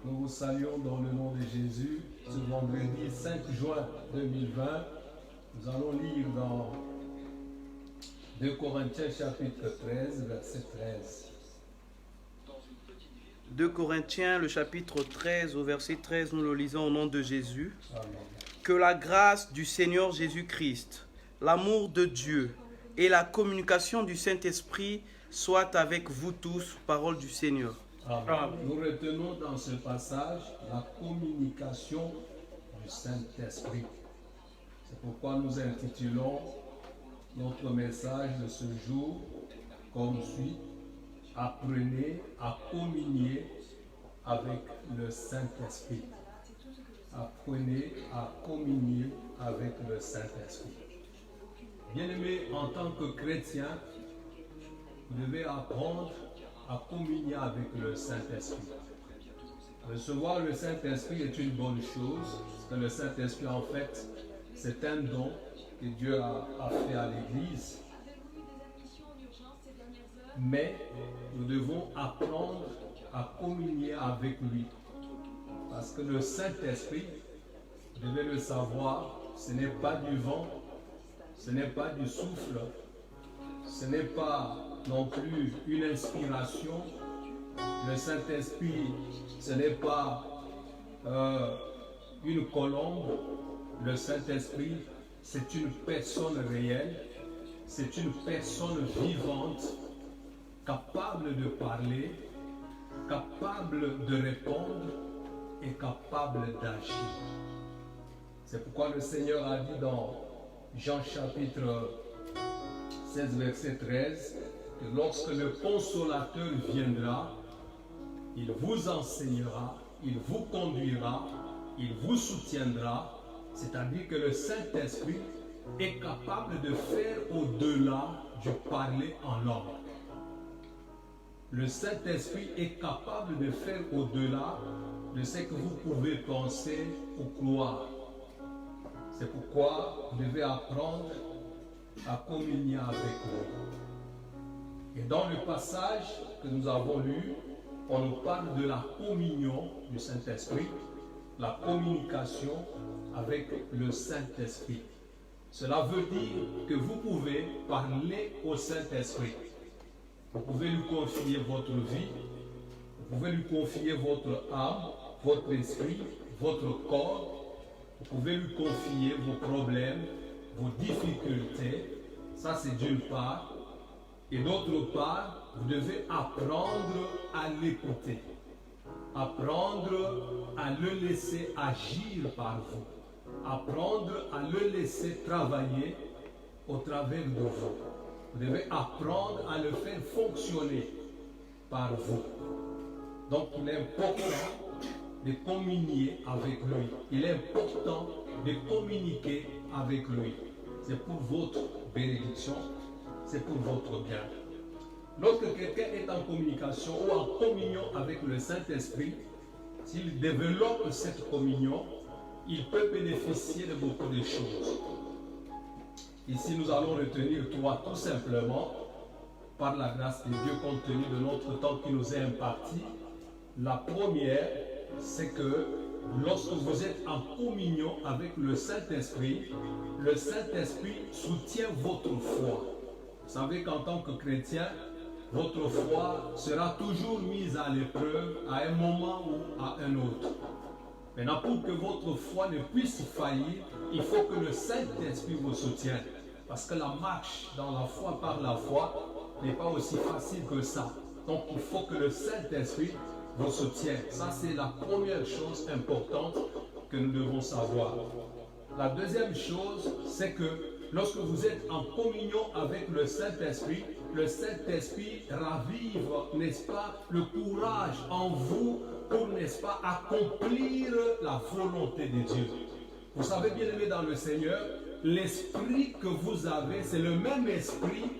Nous vous saluons dans le nom de Jésus. Ce vendredi 5 juin 2020, nous allons lire dans 2 Corinthiens chapitre 13, verset 13. 2 Corinthiens, le chapitre 13, au verset 13, nous le lisons au nom de Jésus. Amen. Que la grâce du Seigneur Jésus-Christ, l'amour de Dieu et la communication du Saint-Esprit soient avec vous tous, parole du Seigneur. Amen. Nous retenons dans ce passage la communication du Saint-Esprit. C'est pourquoi nous intitulons notre message de ce jour comme suit: apprenez à communier avec le Saint-Esprit. Apprenez à communier avec le Saint-Esprit. Bien-aimés, en tant que chrétien, vous devez apprendre à communier avec le Saint-Esprit. Recevoir le Saint-Esprit est une bonne chose, parce que le Saint-Esprit, en fait, c'est un don que Dieu a fait à l'Église. Mais nous devons apprendre à communier avec lui. Parce que le Saint-Esprit, vous devez le savoir, ce n'est pas du vent, ce n'est pas du souffle, ce n'est pas non plus une inspiration. Le Saint-Esprit, ce n'est pas une colombe. Le Saint-Esprit, c'est une personne réelle, c'est une personne vivante, capable de parler, capable de répondre et capable d'agir. C'est pourquoi le Seigneur a dit dans Jean chapitre 16, verset 13, que lorsque le Consolateur viendra, il vous enseignera, il vous conduira, il vous soutiendra, c'est-à-dire que le Saint-Esprit est capable de faire au-delà du parler en langue. Le Saint-Esprit est capable de faire au-delà de ce que vous pouvez penser ou croire. C'est pourquoi vous devez apprendre à communier avec lui. Et dans le passage que nous avons lu, on nous parle de la communion du Saint-Esprit, la communication avec le Saint-Esprit. Cela veut dire que vous pouvez parler au Saint-Esprit. Vous pouvez lui confier votre vie, vous pouvez lui confier votre âme, votre esprit, votre corps. Vous pouvez lui confier vos problèmes, vos difficultés. Ça, c'est d'une part. Et d'autre part, vous devez apprendre à l'écouter. Apprendre à le laisser agir par vous. Apprendre à le laisser travailler au travers de vous. Vous devez apprendre à le faire fonctionner par vous. Donc il est important de communier avec lui. Il est important de communiquer avec lui. C'est pour votre bénédiction, c'est pour votre bien. Lorsque quelqu'un est en communication ou en communion avec le Saint-Esprit, s'il développe cette communion, il peut bénéficier de beaucoup de choses. Ici, nous allons retenir trois, tout simplement, par la grâce de Dieu, compte tenu de notre temps qui nous est imparti. La première, c'est que lorsque vous êtes en communion avec le Saint-Esprit soutient votre foi. Vous savez qu'en tant que chrétien, votre foi sera toujours mise à l'épreuve à un moment ou à un autre. Maintenant, pour que votre foi ne puisse faillir, il faut que le Saint-Esprit vous soutienne. Parce que la marche dans la foi par la foi n'est pas aussi facile que ça. Donc, il faut que le Saint-Esprit vous soutienne. Ça, c'est la première chose importante que nous devons savoir. La deuxième chose, c'est que lorsque vous êtes en communion avec le Saint-Esprit ravive, n'est-ce pas, le courage en vous pour, n'est-ce pas, accomplir la volonté de Dieu. Vous savez, bien aimé dans le Seigneur, l'esprit que vous avez, c'est le même esprit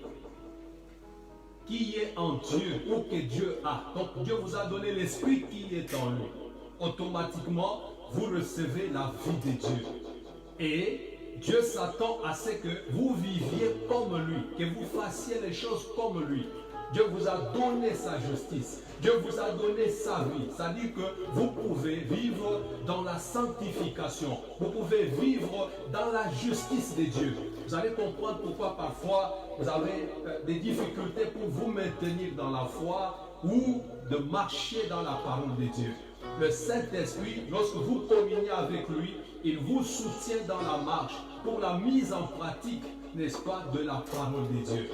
qui est en Dieu ou que Dieu a. Donc Dieu vous a donné l'esprit qui est en lui. Automatiquement, vous recevez la vie de Dieu. Et Dieu s'attend à ce que vous viviez comme lui, que vous fassiez les choses comme lui. Dieu vous a donné sa justice. Dieu vous a donné sa vie. C'est-à-dire que vous pouvez vivre dans la sanctification. Vous pouvez vivre dans la justice de Dieu. Vous allez comprendre pourquoi parfois vous avez des difficultés pour vous maintenir dans la foi ou de marcher dans la parole de Dieu. Le Saint-Esprit, lorsque vous communiez avec lui, il vous soutient dans la marche pour la mise en pratique, n'est-ce pas, de la parole de Dieu.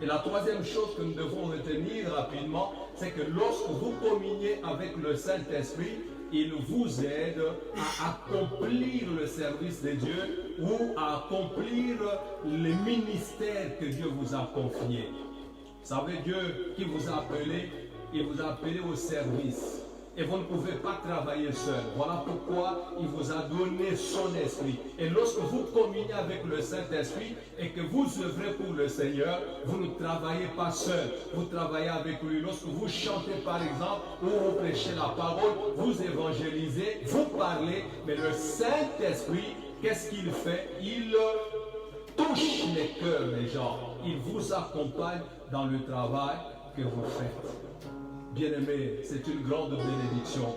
Et la troisième chose que nous devons retenir rapidement, c'est que lorsque vous communiez avec le Saint-Esprit, il vous aide à accomplir le service de Dieu ou à accomplir les ministères que Dieu vous a confiés. Vous savez, Dieu qui vous a appelé, il vous a appelé au service. Et vous ne pouvez pas travailler seul. Voilà pourquoi il vous a donné son esprit. Et lorsque vous communiez avec le Saint-Esprit et que vous œuvrez pour le Seigneur, vous ne travaillez pas seul. Vous travaillez avec lui. Lorsque vous chantez par exemple, ou vous prêchez la parole, vous évangélisez, vous parlez, mais le Saint-Esprit, qu'est-ce qu'il fait? Il touche les cœurs des gens. Il vous accompagne dans le travail que vous faites. Bien-aimés, c'est une grande bénédiction.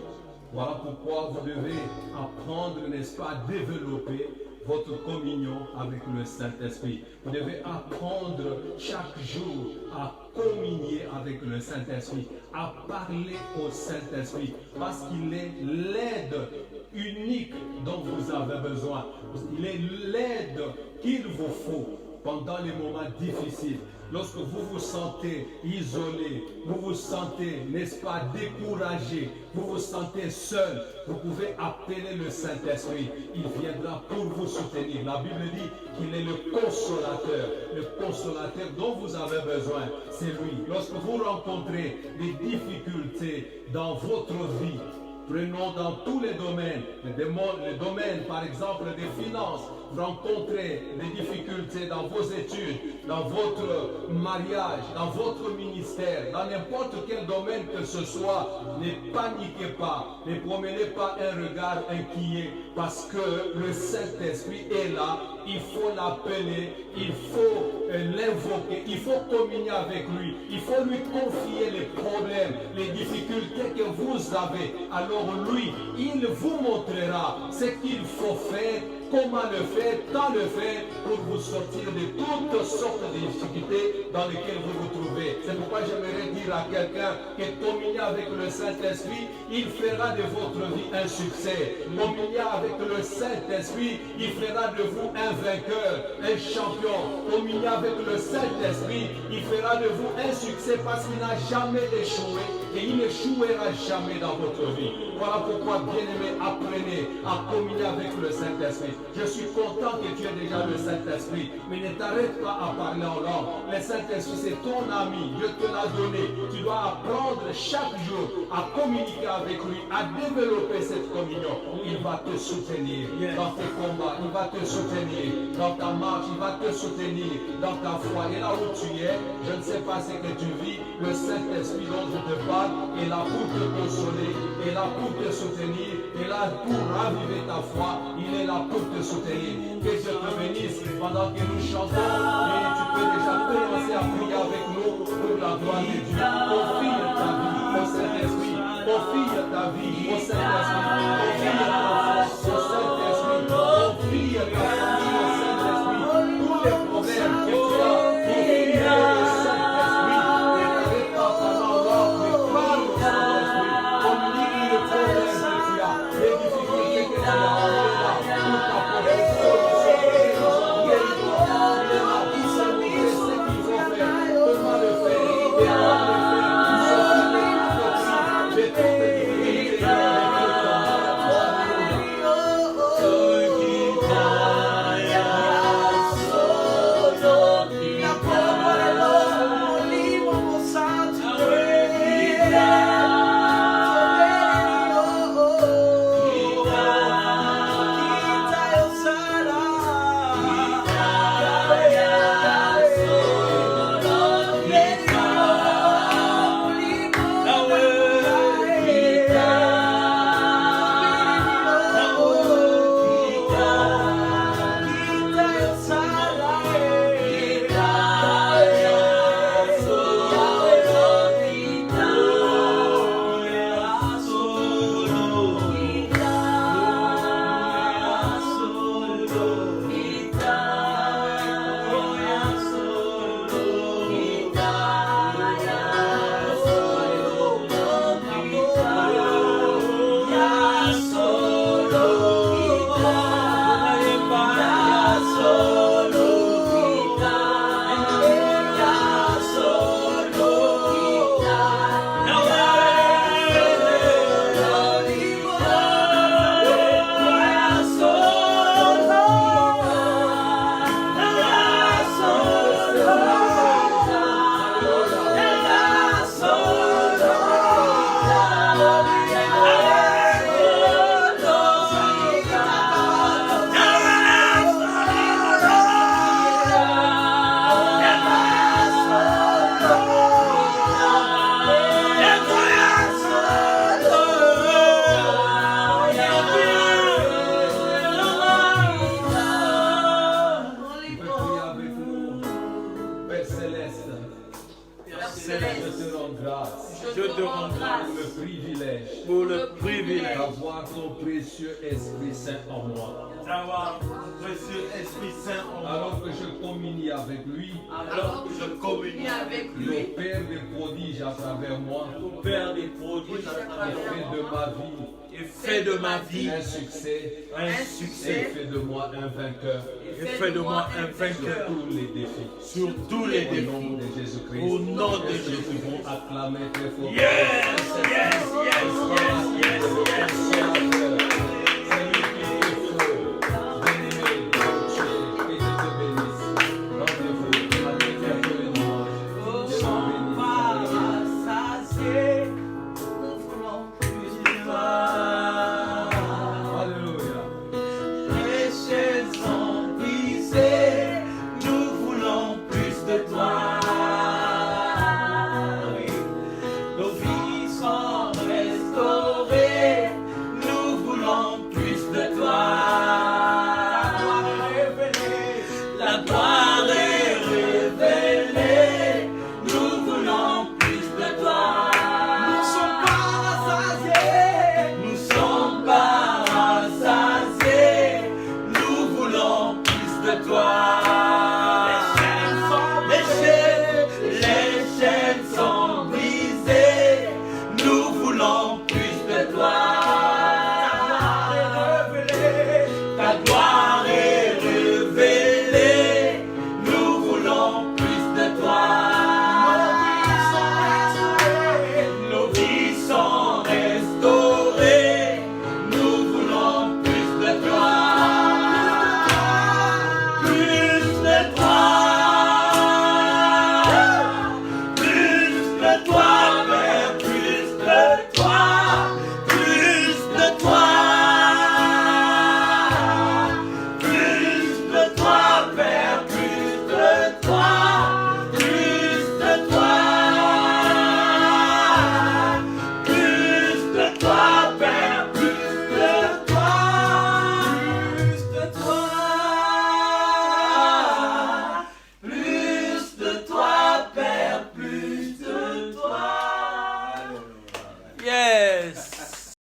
Voilà pourquoi vous devez apprendre, n'est-ce pas, à développer votre communion avec le Saint-Esprit. Vous devez apprendre chaque jour à communier avec le Saint-Esprit, à parler au Saint-Esprit, parce qu'il est l'aide unique dont vous avez besoin. Il est l'aide qu'il vous faut pendant les moments difficiles. Lorsque vous vous sentez isolé, vous vous sentez, n'est-ce pas, découragé, vous vous sentez seul, vous pouvez appeler le Saint-Esprit. Il viendra pour vous soutenir. La Bible dit qu'il est le consolateur dont vous avez besoin. C'est lui. Lorsque vous rencontrez des difficultés dans votre vie, prenons dans tous les domaines, les domaines par exemple des finances, vous rencontrez des difficultés dans vos études, dans votre mariage, dans votre ministère, dans n'importe quel domaine que ce soit, ne paniquez pas, ne promenez pas un regard inquiet, parce que le Saint-Esprit est là, il faut l'appeler, il faut l'invoquer, il faut communier avec lui, il faut lui confier les problèmes, les difficultés que vous avez. Alors lui, il vous montrera ce qu'il faut faire comment le faire, quand le faire, pour vous sortir de toutes sortes de difficultés dans lesquelles vous vous trouvez. C'est pourquoi j'aimerais dire à quelqu'un que communier avec le Saint-Esprit, il fera de votre vie un succès. Communier avec le Saint-Esprit, il fera de vous un vainqueur, un champion. Communier avec le Saint-Esprit, il fera de vous un succès parce qu'il n'a jamais échoué et il n'échouera jamais dans votre vie. Voilà pourquoi, bien-aimés, apprenez à communier avec le Saint-Esprit. Je suis content que tu aies déjà le Saint-Esprit, mais ne t'arrête pas à parler en langue. Le Saint-Esprit, c'est ton ami, Dieu te l'a donné. Tu dois apprendre chaque jour à communiquer avec lui, à développer cette communion. Il va te soutenir dans tes combats, il va te soutenir dans ta marche, il va te soutenir dans ta foi. Et là où tu es, je ne sais pas ce que tu vis, le Saint-Esprit dont je te parle est là pour te consoler, est là pour te soutenir, est là pour raviver ta foi, il est là pour te soutenir. Que Dieu te bénisse pendant que nous chantons et tu peux déjà commencer à prier avec nous pour la gloire de Dieu. Confie ta vie au Saint-Esprit, confie ta vie au Saint-Esprit, confie ta foi au Saint-Esprit, confie ta famille au Saint-Esprit, tous les problèmes que tu as, confie au Saint-Esprit, et n'arrête pas pendant l'heure, mais parle au Saint-Esprit, communique le problème que tu as, les difficultés que tu as, il est là pour t'apporter solution, guérison, il est là pour se montrer ce qu'il faut faire, comment le faire, et comment le faire, de toutes les difficultés. Je te rends grâce pour le privilège d'avoir ton précieux Esprit Saint en moi. d'avoir ton précieux Esprit Saint en moi. Alors que je communie avec lui, le Père des prodiges à travers moi, le Père des prodiges à travers moi, et fait de ma vie un succès, et fait de moi un vainqueur et fait de moi un vainqueur sur tous les défis. sur tous les Au défis. nom de Jésus-Christ. Au nom de Est-ce que Jésus. nous pouvons acclamer très fort. Yes, yes, yes, yes, yes, yes.